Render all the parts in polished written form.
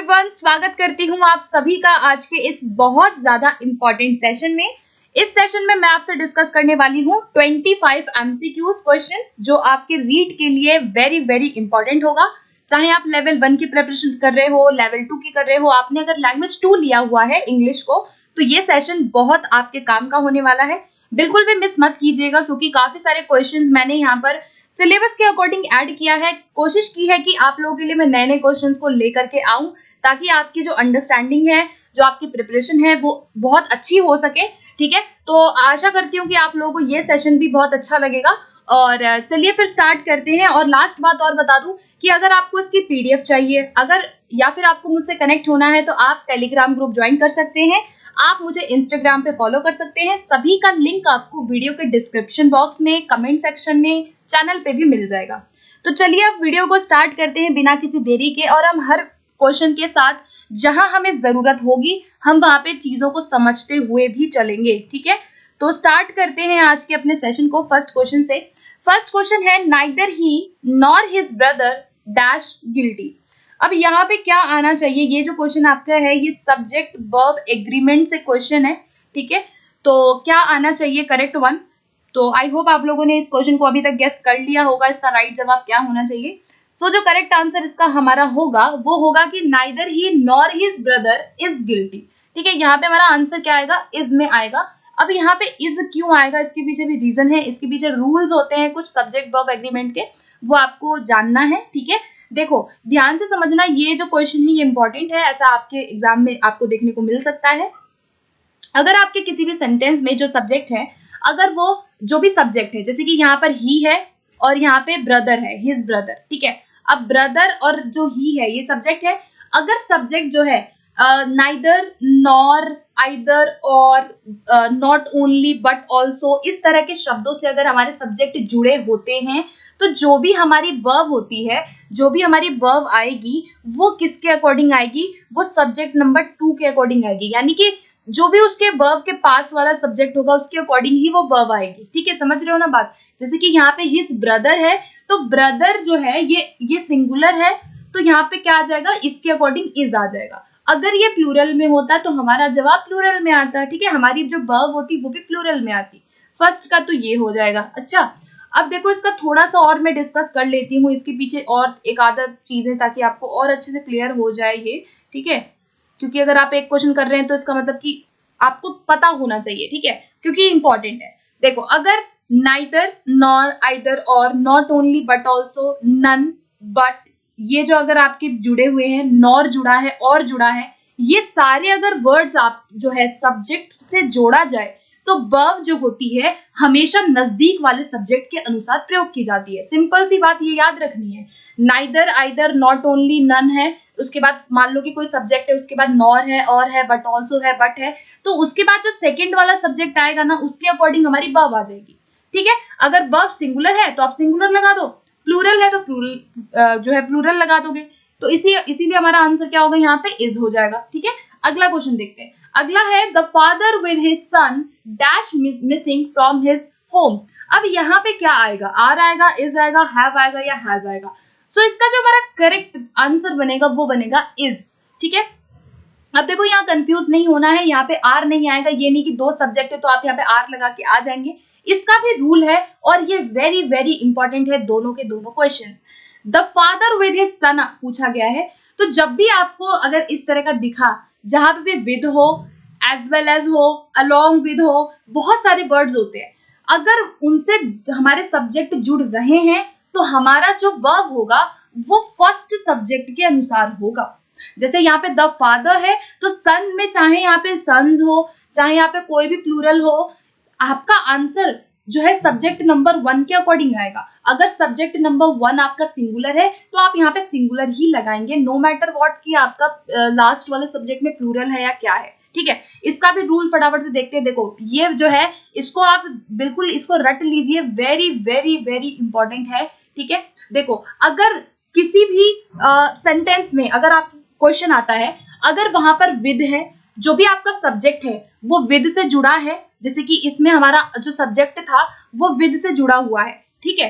Everyone, स्वागत करती हूँ आप सभी का आज के इस बहुत ज्यादा इम्पोर्टेंट सेशन में। इस सेशन में मैं आपसे डिस्कस करने वाली हूँ 25 एमसीक्यूज क्वेश्चंस जो आपके रीड के लिए वेरी वेरी इंपॉर्टेंट होगा। चाहे आप लेवल 1 की प्रिपरेशन कर रहे हो, लेवल 2 की कर रहे हो, आपने अगर लैंग्वेज 2 लिया हुआ है इंग्लिश को, तो ये सेशन बहुत आपके काम का होने वाला है। बिल्कुल भी मिस मत कीजिएगा क्योंकि काफी सारे क्वेश्चंस मैंने यहाँ पर सिलेबस के अकॉर्डिंग ऐड किया है। कोशिश की है कि आप लोगों के लिए मैं नए नए क्वेश्चंस को लेकर के आऊं ताकि आपकी जो अंडरस्टैंडिंग है, जो आपकी प्रिपरेशन है, वो बहुत अच्छी हो सके। ठीक है, तो आशा करती हूँ कि आप लोगों को ये सेशन भी बहुत अच्छा लगेगा। और चलिए फिर स्टार्ट करते हैं। और लास्ट बात और बता दूं कि अगर आपको इसकी पीडीएफ चाहिए, अगर या फिर आपको मुझसे कनेक्ट होना है, तो आप टेलीग्राम ग्रुप ज्वाइन कर सकते हैं। आप मुझे इंस्टाग्राम पे फॉलो कर सकते हैं। सभी का लिंक आपको वीडियो के डिस्क्रिप्शन बॉक्स में, कमेंट सेक्शन में, चैनल पे भी मिल जाएगा। तो चलिए अब वीडियो को स्टार्ट करते हैं बिना किसी देरी के। और हम हर क्वेश्चन के साथ जहां हमें जरूरत होगी हम वहां पे चीजों को समझते हुए भी चलेंगे। ठीक है, तो स्टार्ट करते हैं आज के अपने सेशन को फर्स्ट क्वेश्चन से। फर्स्ट क्वेश्चन है, neither he nor his brother dash guilty. अब यहाँ पे क्या आना चाहिए? ये जो क्वेश्चन आपका है ये सब्जेक्ट वर्ब एग्रीमेंट से क्वेश्चन है। ठीक है, तो क्या आना चाहिए? Correct one. तो आई होप आप लोगों ने इस क्वेश्चन को अभी तक गेस कर लिया होगा इसका राइट जवाब क्या होना चाहिए। सो जो करेक्ट आंसर इसका हमारा होगा वो होगा कि neither he nor his brother is guilty. ठीक है, यहाँ पे हमारा आंसर क्या आएगा? इज में आएगा। अब यहाँ पे इज क्यों आएगा, इसके पीछे भी रीजन है। इसके पीछे रूल्स होते हैं कुछ सब्जेक्ट वर्ब एग्रीमेंट के, वो आपको जानना है। ठीक है, देखो ध्यान से समझना, ये जो क्वेश्चन है ये इंपॉर्टेंट है। ऐसा आपके एग्जाम में आपको देखने को मिल सकता है। अगर आपके किसी भी सेंटेंस में जो सब्जेक्ट है, अगर वो जो भी सब्जेक्ट है, जैसे कि यहाँ पर ही है और यहाँ पे ब्रदर है, हिज ब्रदर। ठीक है, अब ब्रदर और जो ही है ये सब्जेक्ट है। अगर सब्जेक्ट जो है नाइदर, नॉर, आइदर और नॉट ओनली बट ऑल्सो, इस तरह के शब्दों से अगर हमारे सब्जेक्ट जुड़े होते हैं, तो जो भी हमारी वर्ब होती है, जो भी हमारी वर्ब आएगी, वो किसके अकॉर्डिंग आएगी? वो सब्जेक्ट नंबर 2 के अकॉर्डिंग आएगी। यानी कि जो भी उसके वर्ब के पास वाला सब्जेक्ट होगा उसके अकॉर्डिंग ही वो वर्ब आएगी। ठीक है, समझ रहे हो ना बात? जैसे कि यहाँ पे हिज ब्रदर है, तो ब्रदर जो है ये सिंगुलर है, तो यहाँ पे क्या आ जाएगा? इसके अकॉर्डिंग इज आ जाएगा। अगर ये प्लूरल में होता तो हमारा जवाब प्लूरल में आता। ठीक है, हमारी जो वर्ब होती वो भी प्लूरल में आती। फर्स्ट का तो ये हो जाएगा। अच्छा, अब देखो इसका थोड़ा सा और मैं डिस्कस कर लेती हूँ, इसके पीछे और एक आधा चीजें, ताकि आपको और अच्छे से क्लियर हो जाए ये। ठीक है, क्योंकि अगर आप एक क्वेश्चन कर रहे हैं तो इसका मतलब कि आपको पता होना चाहिए। ठीक है, क्योंकि इंपॉर्टेंट है। देखो, अगर नाइदर, नॉर, आइदर और not only but also, none, but, ये जो अगर आपके जुड़े हुए हैं, नॉर जुड़ा है और जुड़ा है, ये सारे अगर वर्ड्स आप जो है सब्जेक्ट से जोड़ा जाए तो वर्ब जो होती है हमेशा नजदीक वाले सब्जेक्ट के अनुसार प्रयोग की जाती है। सिंपल सी बात ये याद रखनी है। Neither, either, not only, none है, उसके बाद मान लो कि कोई सब्जेक्ट है, उसके बाद नॉर है, और है, बट ऑल्सो है, बट है, तो उसके बाद जो सेकंड वाला सब्जेक्ट आएगा ना, उसके अकॉर्डिंग हमारी वर्ब आ जाएगी। ठीक है, अगर वर्ब सिंगुलर है तो आप सिंगुलर लगा दो, प्लूरल है तो प्लूरल जो है प्लूरल लगा दोगे। तो इसीलिए हमारा आंसर क्या होगा? यहाँ पे इज हो जाएगा। ठीक है, अगला क्वेश्चन देखते हैं। अगला है, the father with his son dash missing from his home. अब यहाँ पे क्या आएगा? आर आएगा, इज आएगा, हैव आएगा या हैज आएगा? सो इसका जो हमारा करेक्ट आंसर बनेगा वो बनेगा इज। ठीक है, अब देखो यहाँ कंफ्यूज नहीं होना है, यहाँ पे आर नहीं आएगा। ये नहीं कि दो सब्जेक्ट है तो आप यहाँ पे आर लगा के आ जाएंगे। इसका भी रूल है और ये वेरी वेरी इंपॉर्टेंट है दोनों के दोनों questions. The father with his son पूछा गया है, तो जब भी आपको अगर इस तरह का दिखा जहां पे भी विद हो, एज वेल एज हो, अलोंग विद हो, बहुत सारे वर्ड्स होते हैं, अगर उनसे हमारे सब्जेक्ट जुड़ रहे हैं तो हमारा जो वर्ब होगा वो फर्स्ट सब्जेक्ट के अनुसार होगा। जैसे यहाँ पे द फादर है तो सन में चाहे यहाँ पे सन्स हो, चाहे यहाँ पे कोई भी प्लूरल हो, आपका आंसर जो है सब्जेक्ट नंबर 1 के अकॉर्डिंग आएगा। अगर सब्जेक्ट नंबर 1 आपका सिंगुलर है तो आप यहाँ पे सिंगुलर ही लगाएंगे, नो मैटर व्हाट कि आपका लास्ट वाले सब्जेक्ट में प्लूरल है या क्या है। ठीक है, इसका भी रूल फटाफट से देखते हैं। देखो ये जो है इसको आप बिल्कुल इसको रट लीजिए, वेरी वेरी वेरी इंपॉर्टेंट है। ठीक है, देखो अगर किसी भी सेंटेंस में अगर आप क्वेश्चन आता है, अगर वहां पर विद है, जो भी आपका सब्जेक्ट है वो विद से जुड़ा है, जैसे कि इसमें हमारा जो सब्जेक्ट था वो विद से जुड़ा हुआ है। ठीक है,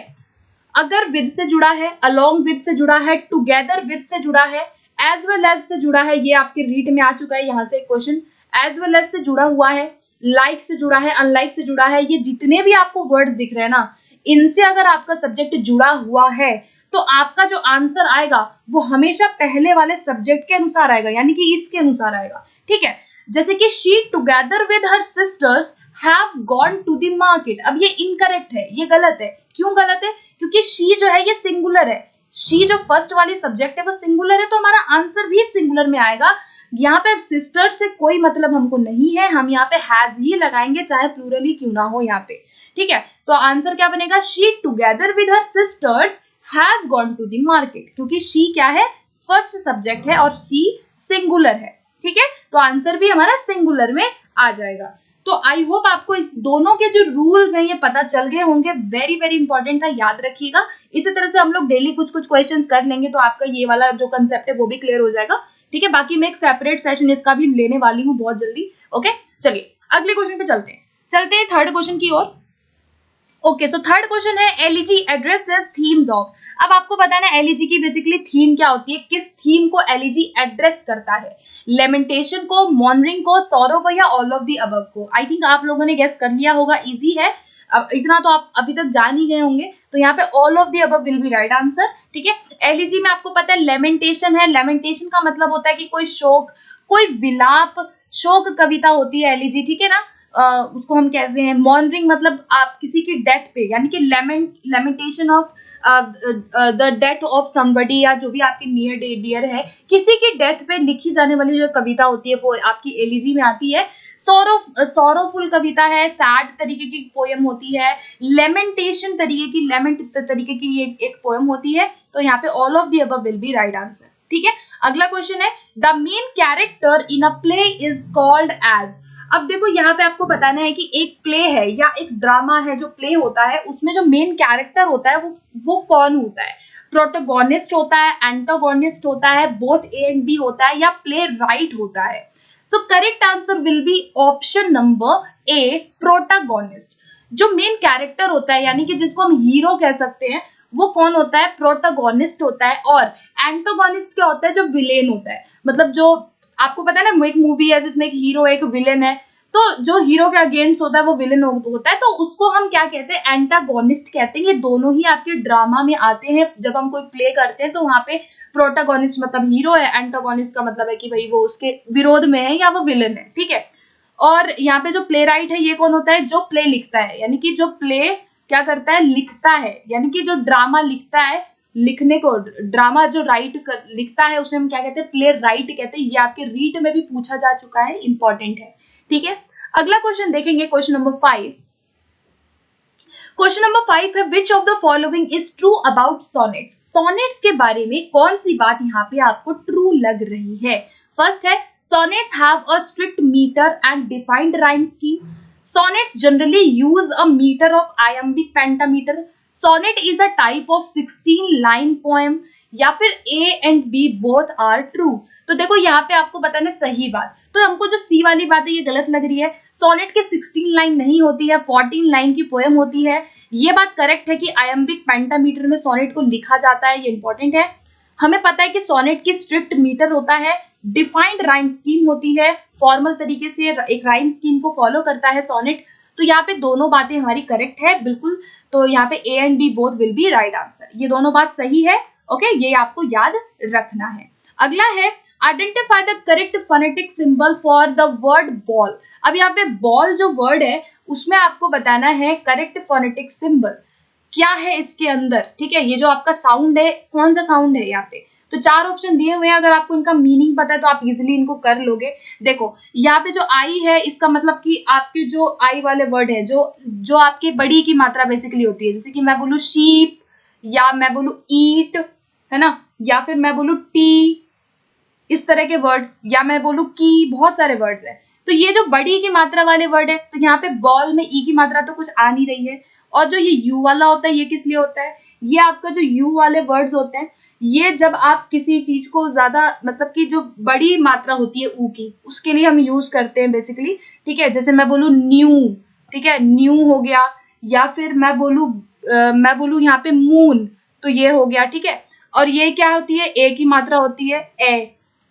अगर विद से जुड़ा है, अलोंग विद से जुड़ा है, टुगेदर विद से जुड़ा है, एज वेल एज से जुड़ा है, ये आपके रीड में आ चुका है, यहाँ से एक क्वेश्चन एज वेल एज से जुड़ा हुआ है, लाइक से जुड़ा है, अनलाइक से जुड़ा है, ये जितने भी आपको वर्ड दिख रहे हैं ना, इनसे अगर आपका सब्जेक्ट जुड़ा हुआ है तो आपका जो आंसर आएगा वो हमेशा पहले वाले सब्जेक्ट के अनुसार आएगा, यानी कि इसके अनुसार आएगा, ठीक है। जैसे कि she together with her sisters have gone to the market, अब ये इनकरेक्ट है, ये गलत है। क्यों गलत है? क्योंकि शी जो है ये सिंगुलर है, शी जो फर्स्ट वाली सब्जेक्ट है वो सिंगुलर है, तो हमारा आंसर भी सिंगुलर में आएगा। यहाँ पे सिस्टर से कोई मतलब हमको नहीं है, हम यहाँ पे हैज ही लगाएंगे, चाहे प्लूरल ही क्यों ना हो यहाँ पे, ठीक है। तो आंसर क्या बनेगा? She together with her sisters has gone to the market, क्योंकि शी क्या है? फर्स्ट सब्जेक्ट है और शी सिंगुलर है, ठीक है। तो आंसर भी हमारा सिंगुलर में आ जाएगा। तो आई होप आपको इस दोनों के जो रूल्स हैं ये पता चल गए होंगे, वेरी वेरी इंपॉर्टेंट था, याद रखिएगा। इसी तरह से हम लोग डेली कुछ कुछ क्वेश्चंस कर लेंगे तो आपका ये वाला जो कंसेप्ट है वो भी क्लियर हो जाएगा, ठीक है। बाकी मैं एक सेपरेट सेशन इसका भी लेने वाली हूँ बहुत जल्दी, ओके। चलिए अगले क्वेश्चन पे चलते हैं थर्ड क्वेश्चन की ओर। ओके, तो थर्ड क्वेश्चन है एलिजी एड्रेसेस थीम्स ऑफ। अब आपको पता है ना एलिजी की बेसिकली थीम क्या होती है, किस थीम को एलिजी एड्रेस करता है? लेमेंटेशन को, मॉर्निंग को, सॉरो को, या ऑल ऑफ द अबव को? आई थिंक आप लोगों ने गेस कर लिया होगा, इजी है, अब इतना तो आप अभी तक जान ही गए होंगे। तो यहाँ पे all of the above will be right answer, ठीक है। एलिजी में आपको पता है लेमेंटेशन है, लेमेंटेशन का मतलब होता है कि कोई शोक, कोई विलाप, शोक कविता होती है एलिजी, ठीक है ना, उसको हम कहते हैं। मॉर्निंग मतलब आप किसी की डेथ पे, यानी कि lamentation of the death of somebody, या जो भी आपके नियर डियर है, किसी की डेथ पे लिखी जाने वाली जो कविता होती है वो आपकी एलिजी में आती है। सॉरोफुल कविता है, सैड तरीके की पोएम होती है, लेमेंटेशन तरीके की ये एक पोएम होती है। तो यहाँ पे all of the above will be right answer, ठीक है। अगला क्वेश्चन है the main character in a play is called as. अब देखो यहाँ पे आपको बताना है कि एक प्ले है या एक ड्रामा है, जो प्ले होता है उसमें जो मेन कैरेक्टर होता है वो कौन होता है? प्रोटोगोनिस्ट होता है, एंटागोनिस्ट होता है, बोथ ए एंड बी होता है, या प्ले राइट होता है? So correct answer will be option number A, protagonist. जो मेन कैरेक्टर होता है यानी कि जिसको हम हीरो कह सकते हैं, वो कौन होता है? प्रोटागोनिस्ट होता है। और एंटागोनिस्ट क्या होता है? जो विलेन होता है, मतलब जो आपको पता है ना एक मूवी है जिसमें एक हीरो एक विलेन है, तो जो हीरो के अगेंस्ट होता है वो विलेन होता है, तो उसको हम क्या कहते हैं? एंटागोनिस्ट कहते हैं। ये दोनों ही आपके ड्रामा में आते हैं, जब हम कोई प्ले करते हैं तो वहां पे प्रोटागोनिस्ट मतलब हीरो है, एंटागोनिस्ट का मतलब है कि भाई वो उसके विरोध में है या वो विलेन है, ठीक है। और यहाँ पे जो प्ले राइट है ये कौन होता है? जो प्ले लिखता है, यानी कि जो प्ले क्या करता है? लिखता है, यानी कि जो ड्रामा लिखता है, लिखने को ड्रामा जो लिखता है उसे हम क्या कहते हैं? प्ले राइट कहते हैं। ये आपके रीट में भी पूछा जा चुका है, इंपॉर्टेंट है, ठीक है। अगला क्वेश्चन देखेंगे, क्वेश्चन नंबर 5। क्वेश्चन नंबर 5 है which of the following is true about sonnets. Sonnets के बारे में कौन सी बात यहाँ पे आपको ट्रू लग रही है? फर्स्ट है sonnets have a strict meter and defined rhyme scheme. Sonnets generally use a meter of iambic pentameter। Sonnet is a type of 16 line poem. या फिर A and B both are true. तो देखो यहाँ पे आपको बताना सही बात, तो हमको जो सी वाली बात है ये गलत लग रही है। सोनेट के 16 लाइन नहीं होती है, 14 लाइन की पोएम होती है। ये बात करेक्ट है कि iambic pentameter में सोनेट को लिखा जाता है, ये इंपॉर्टेंट है। हमें पता है कि सोनेट की स्ट्रिक्ट मीटर होता है, डिफाइंड राइम स्कीम होती है, फॉर्मल तरीके से एक राइम स्कीम को फॉलो करता है सोनेट। तो यहाँ पे दोनों बातें हमारी करेक्ट है बिल्कुल। तो यहाँ पे A and B both will be right answer, ये दोनों बात सही है, ओके। ये आपको याद रखना है। अगला है identify the correct phonetic symbol for the word ball. अब यहाँ पे बॉल जो वर्ड है उसमें आपको बताना है करेक्ट फोनेटिक सिंबल क्या है इसके अंदर, ठीक है। ये जो आपका साउंड है, कौन सा साउंड है यहाँ पे? तो 4 ऑप्शन दिए हुए हैं, अगर आपको इनका मीनिंग पता है तो आप इजिली इनको कर लोगे। देखो यहाँ पे जो आई है इसका मतलब कि आपके जो आई वाले वर्ड है जो आपके बड़ी की मात्रा बेसिकली होती है, जैसे कि मैं बोलूँ शीप, या मैं बोलूँ ईट, है ना, या फिर मैं बोलूँ टी, इस तरह के वर्ड, या मैं बोलूँ की, बहुत सारे वर्ड्स हैं। तो ये जो बड़ी की मात्रा वाले वर्ड है, तो यहाँ पे बॉल में ई की मात्रा तो कुछ आ नहीं रही है। और जो ये यू वाला होता है ये किस लिए होता है? ये आपका जो यू वाले वर्ड्स होते हैं, ये जब आप किसी चीज को ज्यादा, मतलब कि जो बड़ी मात्रा होती है ऊ की, उसके लिए हम यूज करते हैं बेसिकली, ठीक है। जैसे मैं बोलूँ न्यू, ठीक है, न्यू हो गया, या फिर मैं बोलूँ यहाँ पे मून, तो ये हो गया, ठीक है। और ये क्या होती है, ए की मात्रा होती है,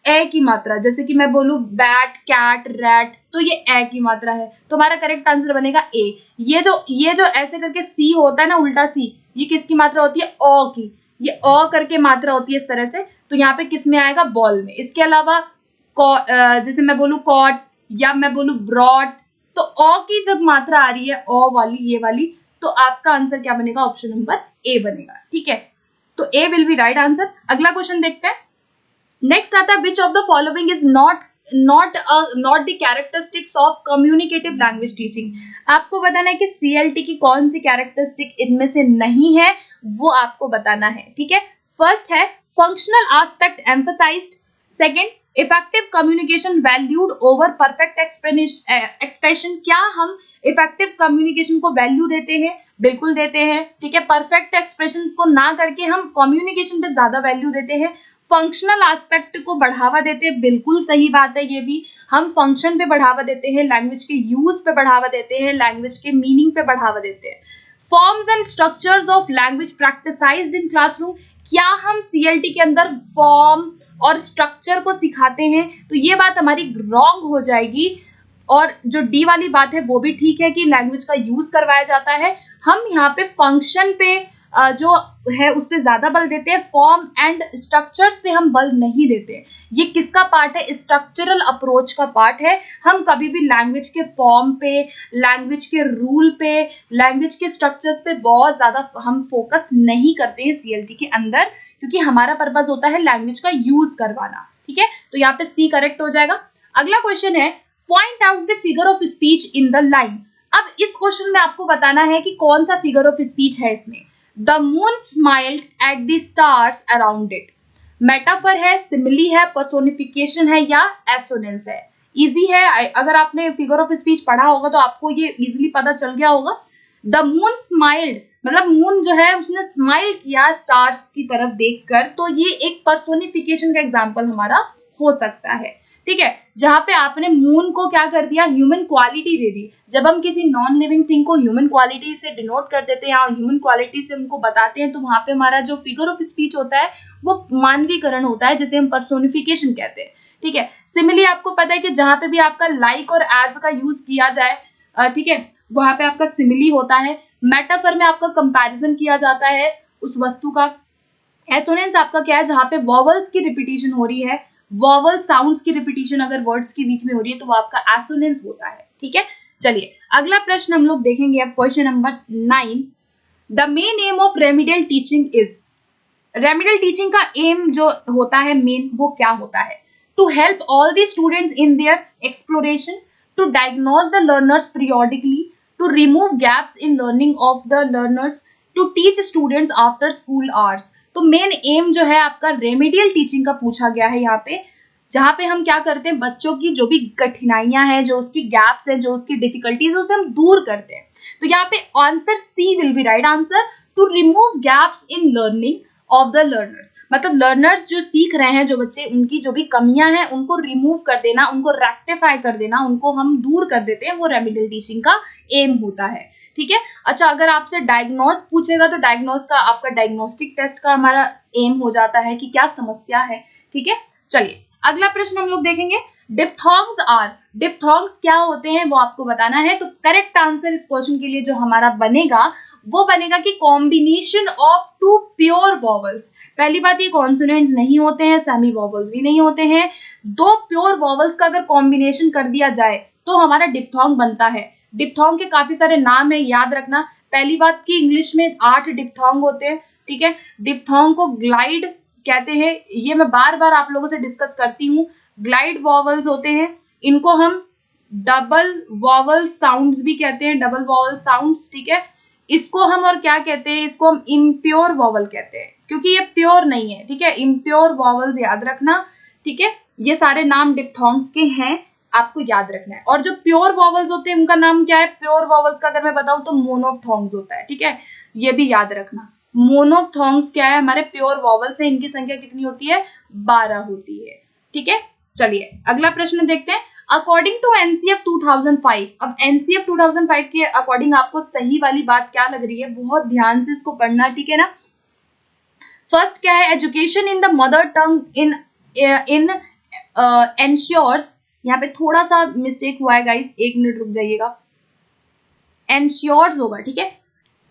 ए की मात्रा। जैसे कि मैं बोलूं बैट, कैट, रैट, तो ये ए की मात्रा है, तो हमारा करेक्ट आंसर बनेगा ए। ये जो ऐसे करके सी होता है ना, उल्टा सी, ये किसकी मात्रा होती है, ओ की। ये ओ करके मात्रा होती है इस तरह से, तो यहाँ पे किस में आएगा, बॉल में। इसके अलावा जैसे मैं बोलूं कॉट या मैं बोलूं ब्रॉड, तो ओ की जब मात्रा आ रही है, ओ वाली, ये वाली, तो आपका आंसर क्या बनेगा, ऑप्शन नंबर ए बनेगा। ठीक है, तो ए विल बी राइट आंसर। अगला क्वेश्चन देखते हैं। नेक्स्ट आता है, which of the following is not the characteristics of communicative language teaching. आपको बताना है कि सीएलटी की कौन सी कैरेक्टरिस्टिक इनमें से नहीं है, वो आपको बताना है। ठीक है, फर्स्ट है functional aspect emphasized, second effective communication valued over perfect expression. क्या हम इफेक्टिव कम्युनिकेशन को वैल्यू देते हैं, बिल्कुल देते हैं। ठीक है, परफेक्ट एक्सप्रेशन को ना करके हम कम्युनिकेशन पे ज्यादा वैल्यू देते हैं। फंक्शनल एस्पेक्ट को बढ़ावा देते हैं, बिल्कुल सही बात है, ये भी हम फंक्शन पे बढ़ावा देते हैं, लैंग्वेज के यूज पे बढ़ावा देते हैं, लैंग्वेज के मीनिंग पे बढ़ावा देते हैं। Forms and structures of language practised in classroom. क्या हम सीएलटी के अंदर फॉर्म और स्ट्रक्चर को सिखाते हैं, तो ये बात हमारी रॉन्ग हो जाएगी। और जो डी वाली बात है वो भी ठीक है कि लैंग्वेज का यूज करवाया जाता है। हम यहाँ पे फंक्शन पे जो है उस पे ज्यादा बल देते हैं, फॉर्म एंड स्ट्रक्चर्स पे हम बल नहीं देते। ये किसका पार्ट है, स्ट्रक्चरल अप्रोच का पार्ट है। हम कभी भी लैंग्वेज के फॉर्म पे, लैंग्वेज के रूल पे, लैंग्वेज के स्ट्रक्चर्स पे बहुत ज्यादा हम फोकस नहीं करते हैं सीएलटी के अंदर, क्योंकि हमारा पर्पस होता है लैंग्वेज का यूज करवाना। ठीक है, तो यहाँ पे सी करेक्ट हो जाएगा। अगला क्वेश्चन है, point out the figure of speech in the line. अब इस क्वेश्चन में आपको बताना है कि कौन सा फिगर ऑफ स्पीच है इसमें। The moon smiled at the stars around it. Metaphor है, सिमिली है, पर्सोनिफिकेशन है या एसोनेंस है। इजी है, अगर आपने फिगर ऑफ स्पीच पढ़ा होगा तो आपको ये इजीली पता चल गया होगा। द मून स्माइल्ड मतलब मून जो है उसने स्माइल किया स्टार्स की तरफ देखकर, तो ये एक पर्सोनिफिकेशन का एग्जाम्पल हमारा हो सकता है। ठीक है, जहां पे आपने मून को क्या कर दिया, ह्यूमन क्वालिटी दे दी। जब हम किसी नॉन लिविंग थिंग को ह्यूमन क्वालिटी से डिनोट कर देते हैं या ह्यूमन क्वालिटी से उनको बताते हैं, तो वहां पे हमारा जो फिगर ऑफ स्पीच होता है वो मानवीकरण होता है, जिसे हम पर्सोनिफिकेशन कहते हैं। ठीक है, सिमिलरली आपको पता है कि जहां पे भी आपका लाइक और एज का यूज किया जाए, ठीक है, वहां पे आपका सिमिली होता है। मेटाफर में आपका कंपैरिजन किया जाता है उस वस्तु का। एसोनेंस आपका क्या है, जहां पे वॉवल्स की रिपीटिशन हो रही है, वॉवल साउंड्स की रिपीटिशन अगर वर्ड्स के बीच में हो रही है तो वो आपका एसोनेंस होता है। ठीक है, चलिए अगला प्रश्न हम लोग देखेंगे अब, question number 9। The main aim of remedial teaching is. Remedial teaching का एम जो होता है मेन, वो क्या होता है, to help all the students in their exploration, to diagnose the learners periodically, to remove gaps in learning of the learners, to teach students after school hours. तो main aim जो है आपका रेमिडियल टीचिंग का पूछा गया है यहाँ पे, जहां पे हम क्या करते हैं, बच्चों की जो भी कठिनाइयां हैं, जो उसकी गैप्स है, जो उसकी डिफिकल्टीज है, उसे हम दूर करते हैं। तो यहाँ पे answer C will be right answer, to remove gaps in learning of the learners. मतलब लर्नर्स जो सीख रहे हैं, जो बच्चे, उनकी जो भी कमियां हैं उनको रिमूव कर देना, उनको रेक्टिफाई कर देना, उनको हम दूर कर देते हैं, वो रेमिडियल टीचिंग का एम होता है। ठीक है, अच्छा अगर आपसे डायग्नोस पूछेगा तो डायग्नोस का आपका डायग्नोस्टिक टेस्ट का हमारा एम हो जाता है कि क्या समस्या है। ठीक है, चलिए अगला प्रश्न हम लोग देखेंगे, डिप्थोंग्स आर। डिप्थोंग्स क्या होते हैं वो आपको बताना है। तो करेक्ट आंसर इस क्वेश्चन के लिए जो हमारा बनेगा वो बनेगा कि combination of two pure vowels. पहली बात, ये कॉन्सोनेंट्स नहीं होते हैं, सेमी वॉवल्स भी नहीं होते हैं। दो प्योर वॉवल्स का अगर कॉम्बिनेशन कर दिया जाए तो हमारा डिप्थोंग बनता है। डिप्थोंग के काफी सारे नाम है, याद रखना। पहली बात की इंग्लिश में 8 डिप्थोंग होते हैं। ठीक है, डिप्थोंग को ग्लाइड कहते हैं, ये मैं बार बार आप लोगों से डिस्कस करती हूँ। ग्लाइड वॉवल्स होते हैं, इनको हम डबल वॉवल साउंड्स भी कहते हैं, डबल वॉवल साउंड्स। ठीक है, इसको हम और क्या कहते हैं, इसको हम इम्प्योर वॉवल कहते हैं, क्योंकि ये प्योर नहीं है। ठीक है, इम्प्योर वॉवल्स याद रखना। ठीक है, ये सारे नाम डिप्थोंग्स के हैं, आपको याद रखना है। और जो प्योर वॉवल्स होते हैं उनका नाम क्या है, प्योर वॉवल्स का अगर मैं बताऊं तो मोनोफ्थोंग्स होता है। ठीक है, ये भी याद रखना। मोनोफ्थोंग्स क्या है, हमारे प्योर वॉवल्स है, इनकी संख्या कितनी होती है, 12 होती है। ठीक है, चलिए अगला प्रश्न देखते हैं। अकॉर्डिंग टू एनसीएफ 2005, अब एनसीएफ 2005 के अकॉर्डिंग आपको सही वाली बात क्या लग रही है, बहुत ध्यान से इसको पढ़ना। ठीक है ना, फर्स्ट क्या है, education in the mother tongue in ensures, यहाँ पे थोड़ा सा मिस्टेक हुआ है गाइस, 1 मिनट रुक जाइएगा, एंश्योर्स होगा, ठीक है।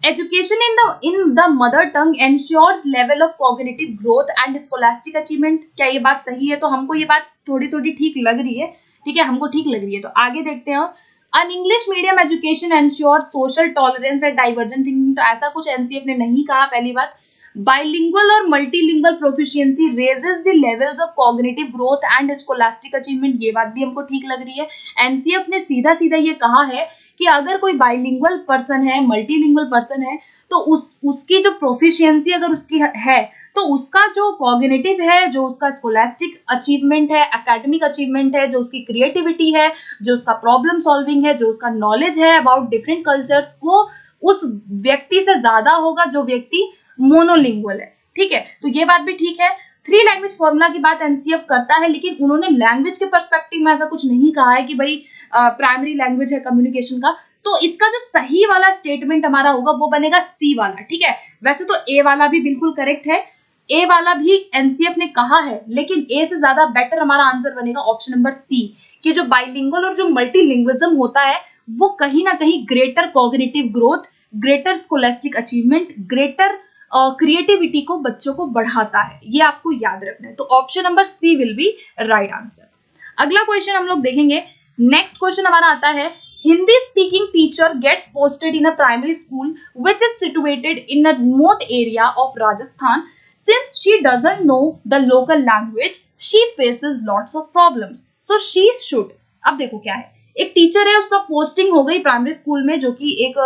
Education in the mother tongue ensures level of cognitive growth and scholastic achievement. क्या ये बात सही है? तो हमको ये बात थोड़ी थोड़ी ठीक लग रही है, ठीक है, हमको ठीक लग रही है। तो आगे देखते हैं, an English medium education ensure social tolerance and divergent thinking. तो ऐसा कुछ एनसीएफ ने नहीं कहा, पहली बात। बाइलिंगुअल और multilingual proficiency raises the levels of cognitive growth and scholastic achievement. ये बात भी हमको ठीक लग रही है। एनसीएफ ने सीधा सीधा ये कहा है कि अगर कोई बाइलिंगुअल पर्सन है, मल्टीलिंगुअल पर्सन है, तो उसकी जो प्रोफिशिएंसी अगर उसकी है, तो उसका जो कॉग्निटिव है, जो उसका स्कोलास्टिक अचीवमेंट है, एकेडमिक अचीवमेंट है, जो उसकी क्रिएटिविटी है, जो उसका प्रॉब्लम सॉल्विंग है, जो उसका नॉलेज है अबाउट डिफरेंट कल्चर्स, वो उस व्यक्ति से ज्यादा होगा जो व्यक्ति मोनोलिंगुअल है, ठीक है। तो ये बात भी ठीक है। 3 लैंग्वेज फॉर्मूला की बात एनसीएफ करता है, लेकिन उन्होंने लैंग्वेज के पर्सपेक्टिव में ऐसा कुछ नहीं कहा है कि भाई प्राइमरी लैंग्वेज है कम्युनिकेशन का। तो इसका जो सही वाला स्टेटमेंट हमारा होगा वो बनेगा सी वाला, ठीक है। वैसे तो ए वाला भी बिल्कुल करेक्ट है, ए वाला भी एनसीएफ ने कहा है, लेकिन ए से ज्यादा बेटर हमारा आंसर बनेगा ऑप्शन नंबर सी, कि जो बाइलिंगुअल और जो मल्टीलिंग्विज्म होता है वो कहीं ना कहीं greater cognitive growth, greater scholastic achievement, greater creativity को बच्चों को बढ़ाता है। ये आपको याद रखना है। तो option number C will be right answer. अगला क्वेश्चन हम लोग देखेंगे। नेक्स्ट क्वेश्चन हमारा आता है, Hindi speaking teacher gets posted in a primary school which is situated in a remote area of Rajasthan. Since she doesn't know the local language, she faces lots of problems. So she should. अब देखो क्या है, एक teacher है, उसका posting हो गई primary school में, जो कि एक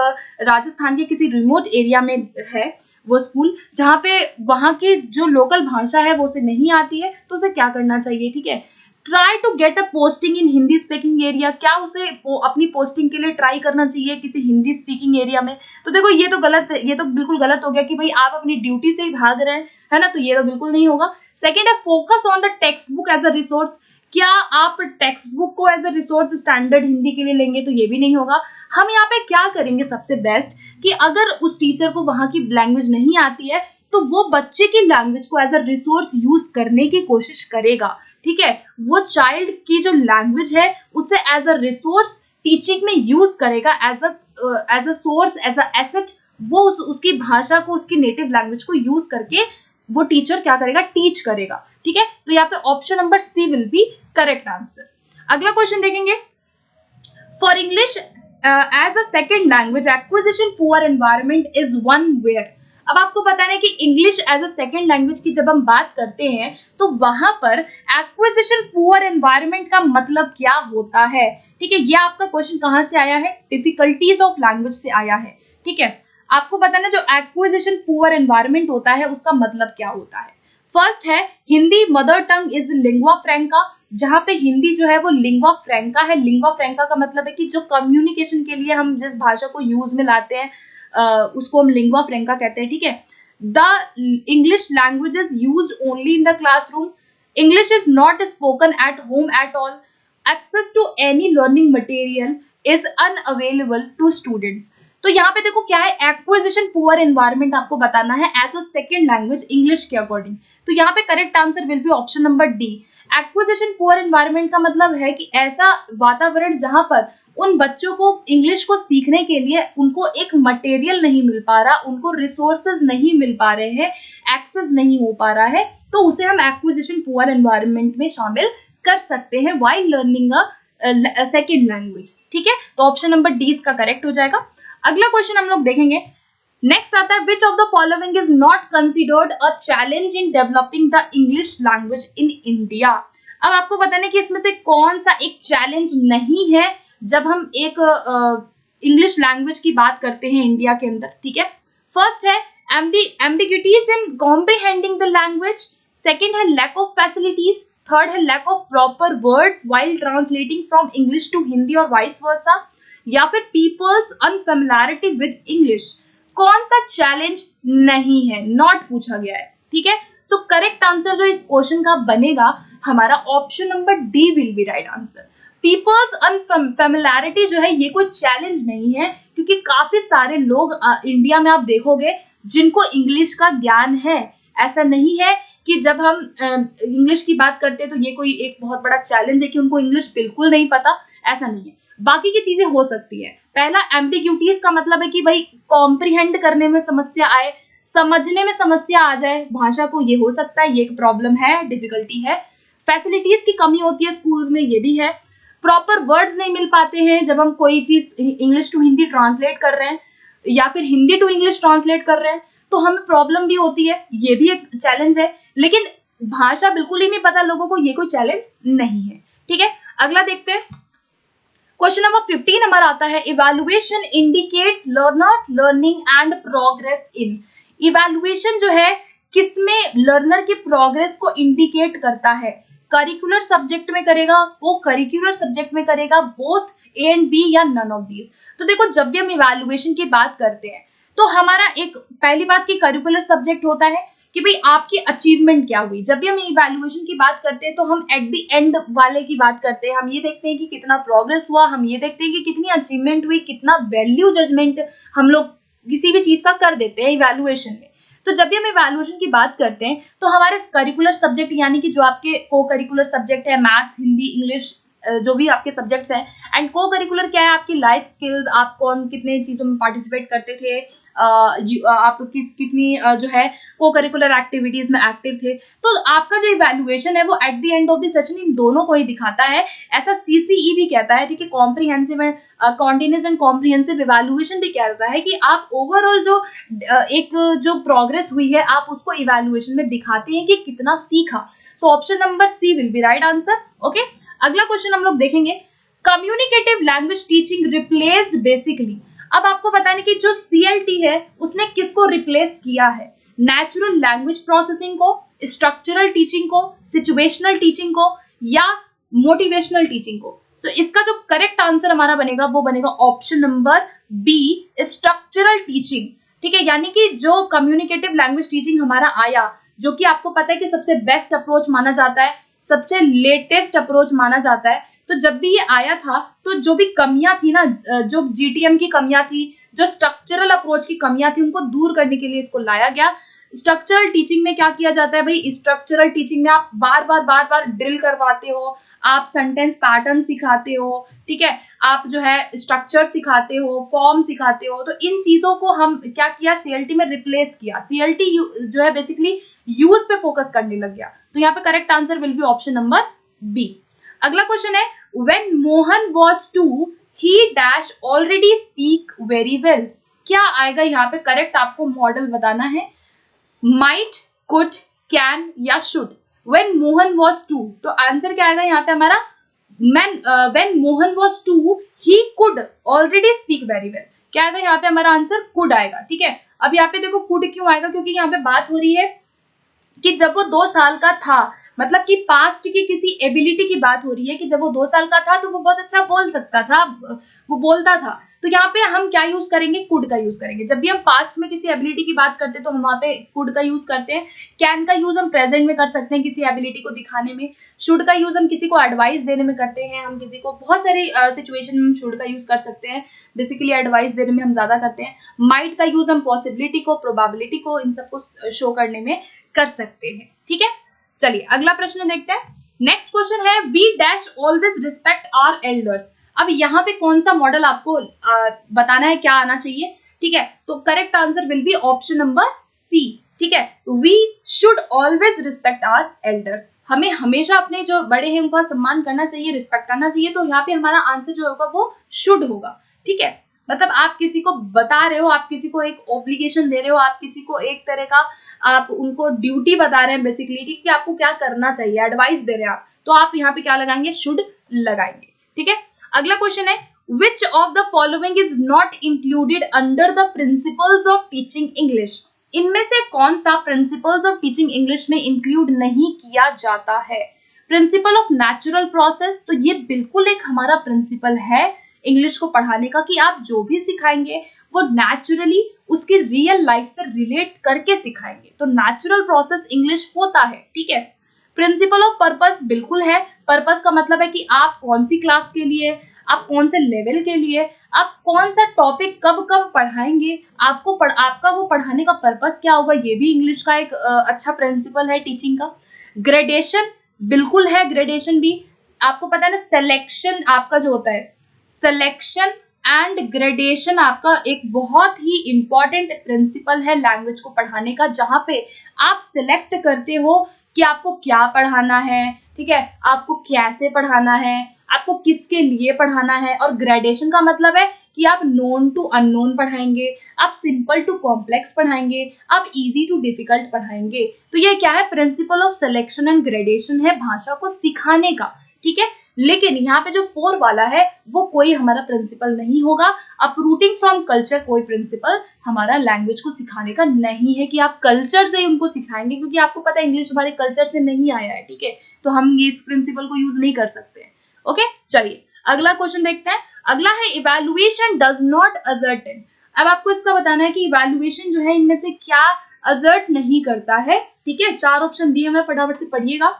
राजस्थान के किसी रिमोट एरिया में है वो स्कूल, जहाँ पे वहाँ की जो लोकल भाषा है वो उसे नहीं आती है। तो उसे क्या करना चाहिए, ठीक है, try to get a posting in Hindi speaking area. क्या उसे अपनी पोस्टिंग के लिए ट्राई करना चाहिए किसी हिंदी स्पीकिंग एरिया में? तो देखो ये तो गलत, ये तो बिल्कुल गलत हो गया कि भाई आप अपनी ड्यूटी से ही भाग रहे हैं, है ना, तो ये तो बिल्कुल नहीं होगा। सेकेंड है, focus on the text book as a resource. क्या आप टेक्स्ट बुक को as a resource standard Hindi के लिए लेंगे? तो ये भी नहीं होगा। हम यहाँ पे क्या करेंगे सबसे बेस्ट, कि अगर उस टीचर को वहां की लैंग्वेज नहीं आती है तो वो बच्चे की लैंग्वेज को एज अ रिसोर्स यूज करने की कोशिश करेगा, ठीक है। वो चाइल्ड की जो लैंग्वेज है उसे एज अ रिसोर्स टीचिंग में यूज करेगा, as a source, as a asset. वो उसकी भाषा को, उसकी नेटिव लैंग्वेज को यूज करके वो टीचर क्या करेगा, टीच करेगा, ठीक है। तो यहाँ पे option number C will be correct answer. अगला क्वेश्चन देखेंगे, for English as a second language acquisition poor environment is one where. अब आपको पता है कि English as a second language की जब हम बात करते हैं तो वहां पर एक्विजिशन पुअर एनवायरमेंट का मतलब क्या होता है, ठीक है। ये आपका क्वेश्चन कहां से आया है, डिफिकल्टीज ऑफ लैंग्वेज से आया है, ठीक है। आपको पता है ना, जो एक्विजिशन पुअर एनवायरमेंट होता है उसका मतलब क्या होता है। फर्स्ट है, Hindi mother tongue is lingua franca, जहां पे हिंदी जो है वो लिंग्वा फ्रैंका है। लिंग्वा फ्रैंका का मतलब है कि जो कम्युनिकेशन के लिए हम जिस भाषा को यूज में लाते हैं उसको हम लिंग्वा फ्रैंका कहते हैं, ठीक है। The English language is use only in the classroom, English is not spoken at home at all, access to any learning material is unavailable to students. तो यहाँ पे देखो क्या है, एक्विजिशन पुअर एनवायरमेंट आपको बताना है as a second language English के अकॉर्डिंग। तो यहाँ पे correct answer will be option number D. Acquisition poor environment का मतलब है कि ऐसा वातावरण जहां पर उन बच्चों को इंग्लिश को सीखने के लिए उनको एक मटेरियल नहीं मिल पा रहा, उनको रिसोर्सेज नहीं मिल पा रहे हैं, एक्सेस नहीं हो पा रहा है, तो उसे हम एक्विजिशन पुअर एनवायरमेंट में शामिल कर सकते हैं व्हाइल लर्निंग अ सेकेंड लैंग्वेज, ठीक है। तो ऑप्शन नंबर डी इसका करेक्ट हो जाएगा। अगला क्वेश्चन हम लोग देखेंगे, नेक्स्ट आता है, which of the following is not considered a challenge in developing the English language in India. अब आपको बताना है कि इसमें से कौन सा एक चैलेंज नहीं है जब हम एक इंग्लिश लैंग्वेज की बात करते हैं इंडिया के अंदर, ठीक है। फर्स्ट है ambiguities in comprehending the language, second है लैक ऑफ फैसिलिटीज, थर्ड है lack of proper words while translating from English to Hindi और वाइस वर्सा, या फिर पीपल्स अनफेमिलियरिटी विद इंग्लिश। कौन सा चैलेंज नहीं है, नॉट पूछा गया है, ठीक है। सो करेक्ट आंसर जो इस क्वेश्चन का बनेगा हमारा option number D will be right answer. People's unfamiliarity जो है ये कोई चैलेंज नहीं है, क्योंकि काफी सारे लोग इंडिया में आप देखोगे जिनको इंग्लिश का ज्ञान है, ऐसा नहीं है कि जब हम इंग्लिश की बात करते हैं तो ये कोई एक बहुत बड़ा चैलेंज है कि उनको इंग्लिश बिल्कुल नहीं पता, ऐसा नहीं है। बाकी की चीजें हो सकती है। पहला एम्बिग्यूटीज का मतलब है कि भाई कॉम्प्रिहेंड करने में समस्या आए, समझने में समस्या आ जाए भाषा को, ये हो सकता है, ये एक प्रॉब्लम है, डिफिकल्टी है। फैसिलिटीज की कमी होती है स्कूल्स में, ये भी है। प्रॉपर वर्ड्स नहीं मिल पाते हैं जब हम कोई चीज इंग्लिश टू हिंदी ट्रांसलेट कर रहे हैं या फिर हिंदी टू इंग्लिश ट्रांसलेट कर रहे हैं, तो हमें प्रॉब्लम भी होती है, ये भी एक चैलेंज है। लेकिन भाषा बिल्कुल ही नहीं पता लोगों को, ये कोई चैलेंज नहीं है। ठीक है, अगला देखते हैं। क्वेश्चन नंबर 15 हमारा आता है, evaluation indicates learners learning and progress in. Evaluation जो है किसमें लर्नर की प्रोग्रेस को इंडिकेट करता है? करिकुलर सब्जेक्ट में करेगा, वो करिकुलर सब्जेक्ट में करेगा, बोथ ए एंड बी या नन ऑफ दीज। तो देखो, जब भी हम इवैल्यूएशन की बात करते हैं तो हमारा एक पहली बात की करिकुलर सब्जेक्ट होता है कि भाई आपकी अचीवमेंट क्या हुई। जब भी हम इवैल्यूएशन की बात करते हैं तो हम एट द एंड वाले की बात करते हैं, हम ये देखते हैं कि कितना प्रोग्रेस हुआ, हम ये देखते हैं कि कितनी अचीवमेंट हुई, कितना वैल्यू जजमेंट हम लोग किसी भी चीज का कर देते हैं इवैल्यूएशन में। तो जब भी हम इवैल्यूएशन की बात करते हैं तो हमारे करिकुलर सब्जेक्ट यानी कि जो आपके को करिकुलर सब्जेक्ट है, मैथ, हिंदी, इंग्लिश, जो भी आपके सब्जेक्ट्स हैं, एंड को करिकुलर क्या है? आपकी लाइफ स्किल्स, आप कौन कितने चीजों में पार्टिसिपेट करते थे, आप कितनी जो है को करिकुलर एक्टिविटीज में एक्टिव थे। तो आपका जो इवैल्यूएशन है वो at the end of the session in दोनों को ही दिखाता है। ऐसा सीसीई भी कहता है, ठीक है, comprehensive and continuous and comprehensive evaluation भी कहता है कि आप ओवरऑल जो एक जो प्रोग्रेस हुई है आप उसको इवैल्यूएशन में दिखाते हैं कि कितना सीखा। So option number C will be right answer. Okay, अगला क्वेश्चन हम लोग देखेंगे, communicative language teaching replaced basically. अब आपको बताने की जो सीएलटी है उसने किसको रिप्लेस किया है? नेचुरल लैंग्वेज प्रोसेसिंग को, स्ट्रक्चरल टीचिंग को, सिचुएशनल टीचिंग को या मोटिवेशनल टीचिंग को। सो इसका जो करेक्ट आंसर हमारा बनेगा वो बनेगा option number B, structural teaching. ठीक है, यानी कि जो कम्युनिकेटिव लैंग्वेज टीचिंग हमारा आया, जो कि आपको पता है कि सबसे बेस्ट अप्रोच माना जाता है, सबसे लेटेस्ट अप्रोच माना जाता है। तो जब भी ये आया था तो जो भी कमियां थी ना, जो जीटीएम की कमियां थी, जो स्ट्रक्चरल अप्रोच की कमियां थी, उनको दूर करने के लिए इसको लाया गया। स्ट्रक्चरल टीचिंग में क्या किया जाता है भाई? स्ट्रक्चरल टीचिंग में आप बार बार ड्रिल करवाते हो, आप सेंटेंस पैटर्न सिखाते हो, ठीक है, आप जो है स्ट्रक्चर सिखाते हो, फॉर्म सिखाते हो। तो इन चीजों को हम क्या किया? सीएलटी में रिप्लेस किया। सीएलटी जो है बेसिकली यूज पे फोकस करने लग गया। तो यहाँ पे correct answer will be option number B. अगला क्वेश्चन है, when Mohan was 2 he dash already speak very well. क्या आएगा यहाँ पे? करेक्ट आपको मॉडल बताना है, माइट, कुड, कैन या शुड। व्हेन मोहन वाज 2, तो आंसर क्या आएगा यहाँ पे हमारा? When Mohan was 2 he could already speak very well. क्या आएगा यहाँ पे? हमारा आंसर कुड आएगा। ठीक है, अब यहाँ पे देखो कुड क्यों आएगा, क्योंकि यहाँ पे बात हो रही है कि जब वो 2 साल का था, मतलब कि पास्ट की किसी एबिलिटी की बात हो रही है कि जब वो 2 साल का था तो वो बहुत अच्छा बोल सकता था, वो बोलता था। तो यहाँ पे हम क्या यूज करेंगे? कुड का यूज करेंगे। जब भी हम पास्ट में किसी एबिलिटी की बात करते हैं तो हम वहाँ पे कुड का यूज करते हैं। कैन का यूज हम प्रेजेंट में कर सकते हैं किसी एबिलिटी को दिखाने में। शुड का यूज हम किसी को एडवाइस देने में करते हैं, हम किसी को बहुत सारे सिचुएशन में शुड का यूज कर सकते हैं, बेसिकली एडवाइस देने में हम ज्यादा करते हैं। माइट का यूज हम पॉसिबिलिटी को, प्रोबेबिलिटी को, इन सबको शो करने में कर सकते हैं। ठीक है, चलिए अगला प्रश्न देखते हैं। नेक्स्ट क्वेश्चन है, we dash always respect our elders. अब यहाँ पे कौन सा मॉडल आपको बताना है, क्या आना चाहिए? ठीक है, तो correct answer will be option number C. ठीक है, we should always respect our elders. हमें हमेशा अपने जो बड़े हैं उनका सम्मान करना चाहिए, रिस्पेक्ट करना चाहिए। तो यहाँ पे हमारा आंसर जो होगा वो शुड होगा। ठीक है, मतलब आप किसी को बता रहे हो, आप किसी को एक ऑब्लिगेशन दे रहे हो, आप किसी को एक तरह का आप उनको ड्यूटी बता रहे हैं बेसिकली कि आपको क्या करना चाहिए, एडवाइस दे रहे हैं आप, तो आप यहाँ पे क्या लगाएंगे? शुड लगाएंगे। ठीक है, अगला क्वेश्चन है, which of the following is not included under the principles of teaching English. इनमें से कौन सा प्रिंसिपल्स ऑफ टीचिंग इंग्लिश में इंक्लूड नहीं किया जाता है? प्रिंसिपल ऑफ नेचुरल प्रोसेस, तो ये बिल्कुल एक हमारा प्रिंसिपल है इंग्लिश को पढ़ाने का कि आप जो भी सिखाएंगे वो नेचुरली उसकी रियल लाइफ से रिलेट करके सिखाएंगे। तो नेचुरल प्रोसेस इंग्लिश होता है। ठीक है, प्रिंसिपल ऑफ पर्पस बिल्कुल है। पर्पस का मतलब है कि आप कौन सी क्लास के लिए, आप कौन से लेवल के लिए, आप कौन सा टॉपिक कब कब पढ़ाएंगे, आपका वो पढ़ाने का पर्पस क्या होगा, ये भी इंग्लिश का एक अच्छा प्रिंसिपल है टीचिंग का। ग्रेडेशन बिल्कुल है, ग्रेडेशन भी आपको पता है ना, सिलेक्शन आपका जो होता है, सिलेक्शन एंड ग्रेडेशन आपका एक बहुत ही इंपॉर्टेंट प्रिंसिपल है लैंग्वेज को पढ़ाने का, जहां पे आप सिलेक्ट करते हो कि आपको क्या पढ़ाना है, ठीक है, आपको कैसे पढ़ाना है, आपको किसके लिए पढ़ाना है। और ग्रेडेशन का मतलब है कि आप नोन टू अननोन पढ़ाएंगे, आप सिंपल टू कॉम्प्लेक्स पढ़ाएंगे, आप इजी टू डिफिकल्ट पढ़ाएंगे। तो ये क्या है, principle of selection and gradation है भाषा को सिखाने का, ठीक है। लेकिन यहाँ पे जो 4 वाला है वो कोई हमारा प्रिंसिपल नहीं होगा। अपरूटिंग फ्रॉम कल्चर कोई प्रिंसिपल हमारा लैंग्वेज को सिखाने का नहीं है कि आप कल्चर से ही उनको सिखाएंगे, क्योंकि आपको पता है इंग्लिश हमारे कल्चर से नहीं आया है, ठीक है, तो हम ये इस प्रिंसिपल को यूज नहीं कर सकते। ओके, चलिए अगला क्वेश्चन देखते हैं। अगला है इवैल्यूएशन डज नॉट असर्टेन। अब आपको इसका बताना है कि इवैल्यूएशन जो है इनमें से क्या असर्ट नहीं करता है, ठीक है। 4 ऑप्शन दिए हुए, फटाफट से पढ़िएगा।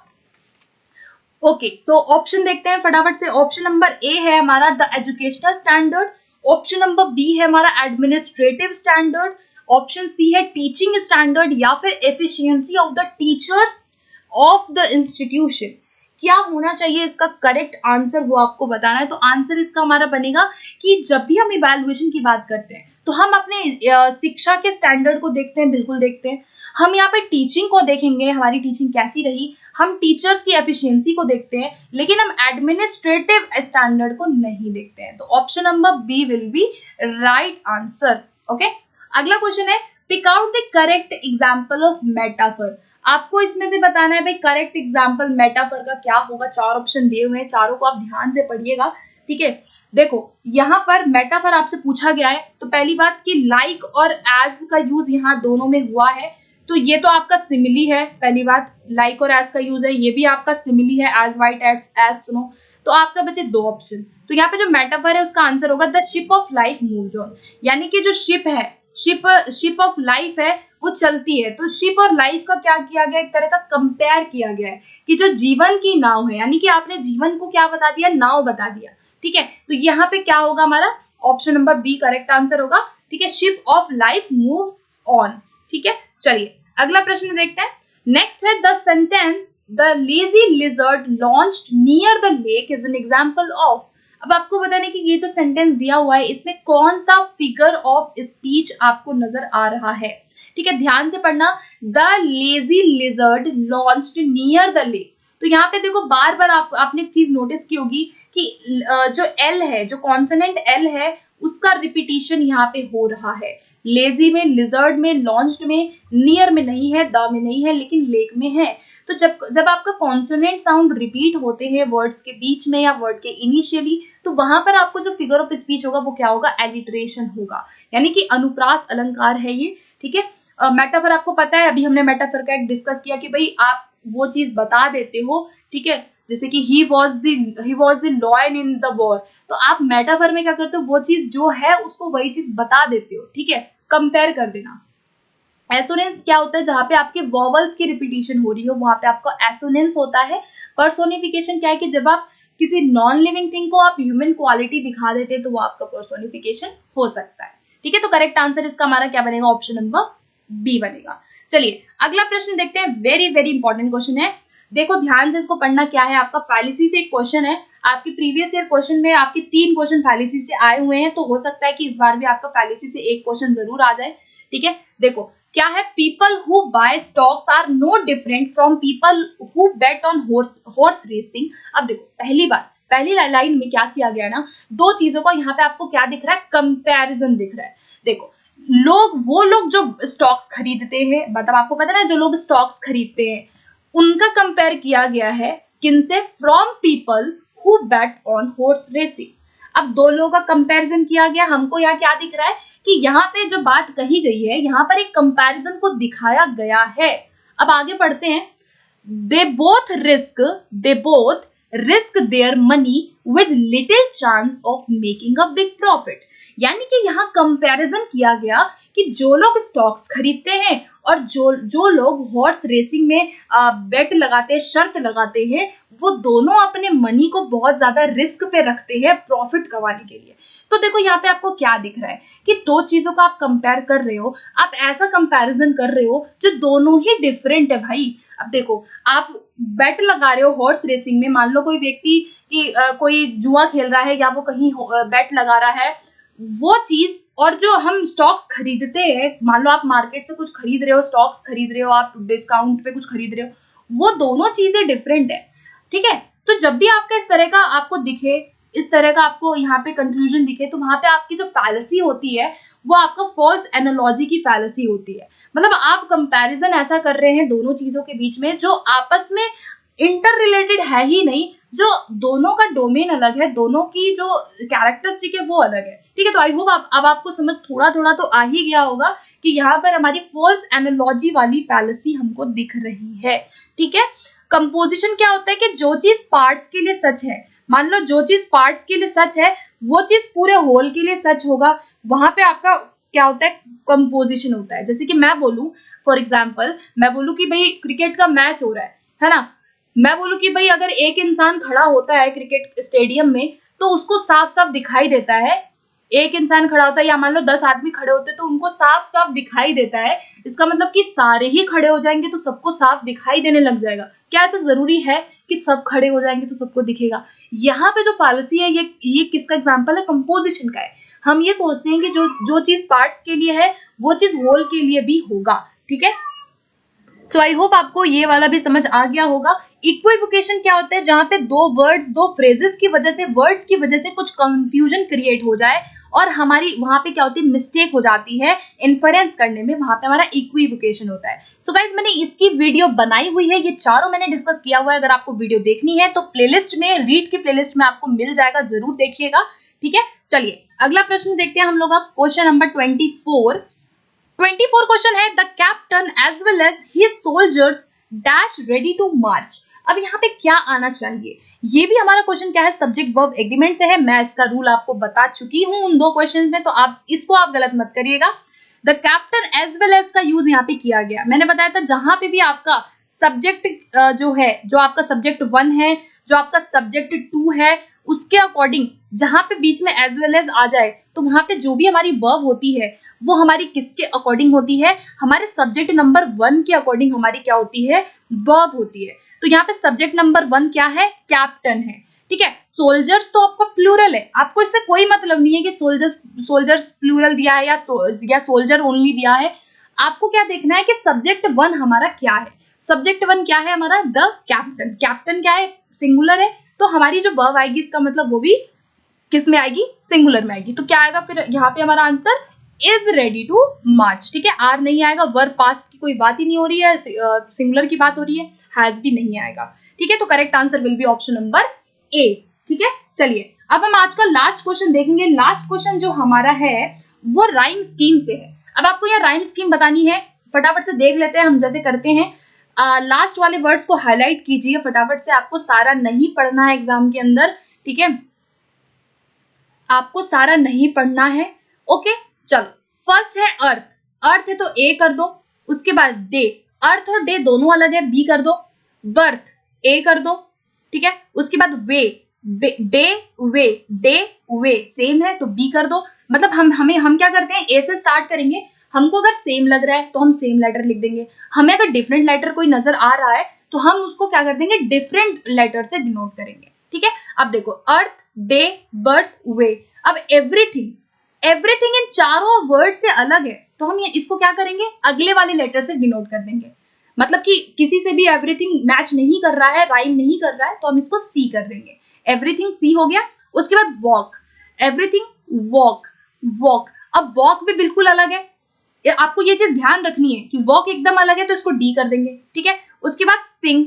ओके, तो ऑप्शन देखते हैं फटाफट से। ऑप्शन नंबर ए है हमारा the educational standard, option number B है हमारा एडमिनिस्ट्रेटिव स्टैंडर्ड, ऑप्शन सी है टीचिंग स्टैंडर्ड, या फिर efficiency of the teachers of the institution. क्या होना चाहिए इसका करेक्ट आंसर, वो आपको बताना है। तो आंसर इसका हमारा बनेगा कि जब भी हम इवैल्यूएशन की बात करते हैं तो हम अपने शिक्षा के स्टैंडर्ड को देखते हैं, बिल्कुल देखते हैं। हम यहाँ पे टीचिंग को देखेंगे, हमारी टीचिंग कैसी रही, हम टीचर्स की एफिशिएंसी को देखते हैं, लेकिन हम एडमिनिस्ट्रेटिव स्टैंडर्ड को नहीं देखते हैं। तो option number B will be right answer. Okay, अगला क्वेश्चन है pick out the correct example of metaphor. आपको इसमें से बताना है भाई करेक्ट एग्जांपल मेटाफर का क्या होगा। 4 ऑप्शन दिए हुए हैं, चारों को आप ध्यान से पढ़िएगा, ठीक है। देखो यहाँ पर मेटाफर आपसे पूछा गया है, तो पहली बात कि लाइक और एज का यूज यहाँ दोनों में हुआ है, तो ये तो आपका सिमिली है। पहली बात लाइक और एज का यूज है, ये भी आपका सिमिली है, एज वाइट एज सुनो। तो आपका बचे 2 ऑप्शन। तो यहाँ पे जो मेटाफर है उसका आंसर होगा the ship of life moves on, यानी कि जो शिप है, शिप ऑफ लाइफ है वो चलती है। तो शिप और लाइफ का क्या किया गया, एक तरह का कंपेयर किया गया है कि जो जीवन की नाव है, यानी कि आपने जीवन को क्या बता दिया, नाव बता दिया, ठीक है। तो यहाँ पे क्या होगा हमारा option number B correct answer होगा, ठीक है, ship of life moves on, ठीक है। चलिए अगला प्रश्न देखते हैं। नेक्स्ट है the sentence the lazy lizard launched near the lake is an example of. अब आपको बताने कि ये जो सेंटेंस दिया हुआ है इसमें कौन सा फिगर ऑफ स्पीच आपको नजर आ रहा है, ठीक है, ध्यान से पढ़ना। The lazy lizard launched near the lake. तो यहाँ पे देखो बार बार आपने एक चीज नोटिस की होगी कि जो एल है, जो कॉन्सोनेंट एल है, उसका रिपीटिशन यहाँ पे हो रहा है। लेजी में, लिजर्ड में, लॉन्च्ड में, नियर में नहीं है, द में नहीं है, लेकिन लेक में है। तो जब आपका कॉन्सोनेंट साउंड रिपीट होते हैं वर्ड्स के बीच में या वर्ड के इनिशियली, तो वहां पर आपको जो फिगर ऑफ स्पीच होगा वो क्या होगा, एलिट्रेशन होगा, यानी कि अनुप्रास अलंकार है ये, ठीक है। मेटाफर आपको पता है, अभी हमने मेटाफर का एक डिस्कस किया कि भाई आप वो चीज बता देते हो, ठीक है, जैसे कि he was the lion in the war। तो आप मेटाफर में क्या करते हो, वो चीज जो है उसको वही चीज बता देते हो, ठीक है, कंपेयर कर देना। एसोनेंस क्या होता है, जहां पे आपके वॉवल्स की रिपीटिशन हो रही हो वहां पे आपका एसोनेंस होता है। पर्सोनिफिकेशन क्या है कि जब आप किसी नॉन लिविंग थिंग को आप ह्यूमन क्वालिटी दिखा देते हैं तो वो आपका पर्सोनिफिकेशन हो सकता है, ठीक है। तो करेक्ट आंसर इसका हमारा क्या बनेगा, ऑप्शन नंबर बी बनेगा। चलिए अगला प्रश्न देखते हैं, वेरी वेरी इंपॉर्टेंट क्वेश्चन है, देखो ध्यान से इसको पढ़ना। क्या है, आपका फैलिसी से एक क्वेश्चन है, आपके प्रीवियस ईयर क्वेश्चन में आपके 3 क्वेश्चन फैलिसी से आए हुए हैं, तो हो सकता है कि इस बार भी आपका फैलिसी से एक क्वेश्चन जरूर आ जाए, ठीक है। देखो क्या है, people who buy stocks are no different from people who bet on horse racing. अब देखो पहली बात, पहली लाइन में क्या किया गया ना, 2 चीजों का यहाँ पे आपको क्या दिख रहा है, कंपैरिजन दिख रहा है। देखो वो लोग जो स्टॉक्स खरीदते हैं, मतलब आपको पता है ना, जो लोग स्टॉक्स खरीदते हैं उनका कंपेयर किया गया है किनसे, from people who bet on horse racing. अब 2 लोगों का कंपैरिजन किया गया, हमको यहाँ क्या दिख रहा है कि यहाँ पे जो बात कही गई है यहाँ पर एक कंपैरिजन को दिखाया गया है। अब आगे पढ़ते हैं, they both risk their money with little chance of making a big profit। यानी कि यहाँ कंपैरिजन किया गया कि जो लोग स्टॉक्स खरीदते हैं और जो लोग हॉर्स रेसिंग में बेट लगाते हैं, शर्त लगाते हैं, वो दोनों अपने मनी को बहुत ज्यादा रिस्क पे रखते हैं प्रॉफिट कमाने के लिए। तो देखो यहाँ पे आपको क्या दिख रहा है कि दो चीजों को आप कंपेयर कर रहे हो, आप ऐसा कंपैरिजन कर रहे हो जो दोनों ही डिफरेंट है भाई। अब देखो आप बेट लगा रहे हो हॉर्स रेसिंग में, मान लो कोई व्यक्ति कि कोई जुआ खेल रहा है या वो कहीं बेट लगा रहा है, वो चीज और जो हम स्टॉक्स खरीदते हैं, मान लो आप मार्केट से कुछ खरीद रहे हो, स्टॉक्स खरीद रहे हो, आप डिस्काउंट पे कुछ खरीद रहे हो, वो दोनों चीजें डिफरेंट है। ठीक है, तो जब भी आपका इस तरह का आपको दिखे, इस तरह का आपको यहाँ पे कंक्लूजन दिखे, तो वहां पे आपकी जो फैलेसी होती है वो आपका फॉल्स एनालॉजी की फैलेसी होती है। मतलब आप कंपैरिजन ऐसा कर रहे हैं दोनों चीजों के बीच में जो आपस में इंटर रिलेटेड है ही नहीं, जो दोनों का डोमेन अलग है, दोनों की जो कैरेक्टरिस्टिक है वो अलग है। ठीक है, तो आई होप अब आपको समझ थोड़ा थोड़ा तो आ ही गया होगा कि यहाँ पर हमारी फॉल्स एनालॉजी वाली फैलेसी हमको दिख रही है। ठीक है, कंपोजिशन क्या होता है कि जो चीज पार्ट्स के लिए सच है, मान लो जो चीज पार्ट्स के लिए सच है वो चीज पूरे होल के लिए सच होगा, वहां पे आपका क्या होता है, कंपोजिशन होता है। जैसे कि मैं बोलूं, फॉर एग्जाम्पल मैं बोलूं कि भाई क्रिकेट का मैच हो रहा है ना, मैं बोलूं कि भाई अगर एक इंसान खड़ा होता है क्रिकेट स्टेडियम में तो उसको साफ साफ दिखाई देता है, एक इंसान खड़ा होता है या मान लो 10 आदमी खड़े होते हैं तो उनको साफ साफ दिखाई देता है, इसका मतलब कि सारे ही खड़े हो जाएंगे तो सबको साफ दिखाई देने लग जाएगा। क्या ऐसा जरूरी है कि सब खड़े हो जाएंगे तो सबको दिखेगा? यहाँ पे जो फैलेसी है ये किसका एग्जाम्पल है, कंपोजिशन का है। हम ये सोचते हैं कि जो चीज पार्ट्स के लिए है वो चीज होल के लिए भी होगा। ठीक है, सो आई होप आपको ये वाला भी समझ आ गया होगा। इक्विवोकेशन क्या होता है, जहां पे दो वर्ड्स, दो फ्रेजेस की वजह से, वर्ड्स की वजह से कुछ कंफ्यूजन क्रिएट हो जाए और हमारी वहां पे क्या होती है, मिस्टेक हो जाती है इन्फरेंस करने में, वहां पे हमारा इक्विवोकेशन होता है। सो गाइस मैंने इसकी वीडियो बनाई हुई है, ये चारों मैंने डिस्कस किया हुआ है। अगर आपको वीडियो देखनी है तो प्लेलिस्ट में, रीड की प्लेलिस्ट में आपको मिल जाएगा, जरूर देखिएगा। ठीक है, चलिए अगला प्रश्न देखते हैं हम लोग। अब क्वेश्चन नंबर 24 क्वेश्चन है, the captain as well as his soldiers dash ready to march. अब यहाँ पे क्या आना चाहिए, ये भी हमारा क्वेश्चन क्या है, सब्जेक्ट वर्ब एग्रीमेंट से है। मैं इसका रूल आपको बता चुकी हूँ उन दो क्वेश्चंस में, तो आप इसको गलत मत करिएगा। The captain as well as का यूज यहाँ पे किया गया, मैंने बताया था जहां पे भी आपका सब्जेक्ट जो है, जो आपका सब्जेक्ट 1 है, जो आपका सब्जेक्ट 2 है, उसके अकॉर्डिंग जहां पे बीच में एज वेल एज आ जाए तो वहां पे जो भी हमारी वर्ब होती है वो हमारी किसके अकॉर्डिंग होती है, हमारे सब्जेक्ट नंबर 1 के अकॉर्डिंग हमारी क्या होती है, वर्ब होती है। तो यहाँ पे सब्जेक्ट नंबर 1 क्या है, कैप्टन है। ठीक है, सोल्जर्स तो आपका प्लूरल है, आपको इससे कोई मतलब नहीं है कि सोल्जर्स प्लूरल दिया है या सोल्जर ओनली दिया है। आपको क्या देखना है कि सब्जेक्ट 1 हमारा क्या है, सब्जेक्ट 1 क्या है हमारा, द कैप्टन। कैप्टन क्या है, सिंगुलर है, तो हमारी जो वर्ब आएगी इसका मतलब वो भी किस में आएगी, सिंगुलर में आएगी। तो क्या आएगा फिर यहाँ पे हमारा आंसर, इज रेडी टू मार्च। ठीक है, आर नहीं आएगा, वर्ब पास्ट की कोई बात ही नहीं हो रही है, सिंगुलर की बात हो रही है, हैज भी नहीं आएगा। ठीक है, तो correct answer will be option number A. ठीक है, चलिए अब हम आज का लास्ट क्वेश्चन देखेंगे। लास्ट क्वेश्चन जो हमारा है वो राइम स्कीम से है। अब आपको यह राइम स्कीम बतानी है, फटाफट से देख लेते हैं हम जैसे करते हैं। लास्ट वाले वर्ड्स को हाईलाइट कीजिए फटाफट से, आपको सारा नहीं पढ़ना है एग्जाम के अंदर। ठीक है, आपको सारा नहीं पढ़ना है। ओके, चलो फर्स्ट है अर्थ, अर्थ है तो ए कर दो, उसके बाद डे, अर्थ और डे दोनों अलग है, बी कर दो। बर्थ ए कर दो, ठीक है, उसके बाद वे, डे वे, डे वे सेम है तो बी कर दो। मतलब हम क्या करते हैं, ए से स्टार्ट करेंगे, हमको अगर सेम लग रहा है तो हम सेम लेटर लिख देंगे, हमें अगर डिफरेंट लेटर कोई नजर आ रहा है तो हम उसको क्या कर देंगे, डिफरेंट लेटर से डिनोट करेंगे। ठीक है, अब देखो अर्थ, डे, बर्थ, वे। अब एवरीथिंग, एवरीथिंग इन चारों वर्ड से अलग है तो हम इसको क्या करेंगे, अगले वाले लेटर से डिनोट कर देंगे। मतलब कि किसी से भी एवरीथिंग मैच नहीं कर रहा है, राइम नहीं कर रहा है, तो हम इसको सी कर देंगे। एवरीथिंग सी हो गया। उसके बाद वॉक, एवरीथिंग वॉक, वॉक। अब वॉक भी बिल्कुल अलग है, आपको ये चीज ध्यान रखनी है कि वॉक एकदम अलग है तो इसको डी कर देंगे। ठीक है, उसके बाद सिंग,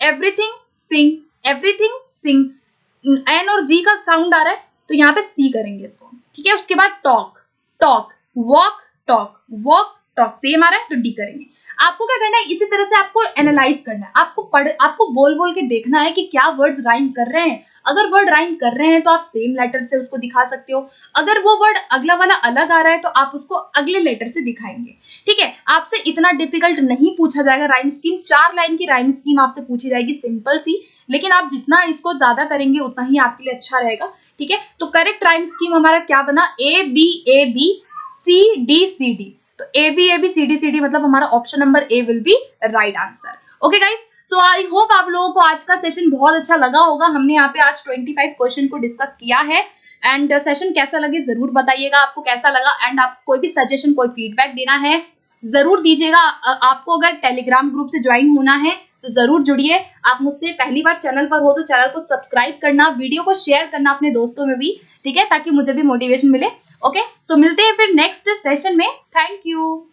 एवरीथिंग सिंग, एवरीथिंग सिंग, एन और जी का साउंड आ रहा है तो यहाँ पे सी करेंगे इसको। ठीक है, उसके बाद talk, talk, walk, talk, walk, talk, same आ रहा है तो डी करेंगे। आपको क्या करना है, इसी तरह से आपको एनालाइज करना है, आपको बोल बोल के देखना है कि क्या वर्ड्स राइम कर रहे हैं। अगर वर्ड राइम कर रहे हैं तो आप सेम लेटर से उसको दिखा सकते हो, अगर वो वर्ड अगला वाला अलग आ रहा है तो आप उसको अगले लेटर से दिखाएंगे। ठीक है, आपसे इतना डिफिकल्ट नहीं पूछा जाएगा राइम स्कीम, 4 लाइन की राइम स्कीम आपसे पूछी जाएगी, सिंपल सी, लेकिन आप जितना इसको ज्यादा करेंगे उतना ही आपके लिए अच्छा रहेगा। ठीक है, तो करेक्ट राइम स्कीम हमारा क्या बना, ए बी सी डी, तो ए बी सी डी मतलब हमारा option number A will be right answer. Okay guys, so I hope आप लोगों को आज का सेशन बहुत अच्छा लगा होगा। हमने यहाँ पे आज 25 क्वेश्चन को डिस्कस किया है एंड सेशन कैसा लगे जरूर बताइएगा, आपको कैसा लगा, एंड आप कोई भी सजेशन कोई फीडबैक देना है जरूर दीजिएगा। आपको अगर टेलीग्राम ग्रुप से ज्वाइन होना है तो जरूर जुड़िए। आप मुझसे पहली बार चैनल पर हो तो चैनल को सब्सक्राइब करना, वीडियो को शेयर करना अपने दोस्तों में भी, ठीक है, ताकि मुझे भी मोटिवेशन मिले। ओके, सो मिलते हैं फिर नेक्स्ट सेशन में। Thank you.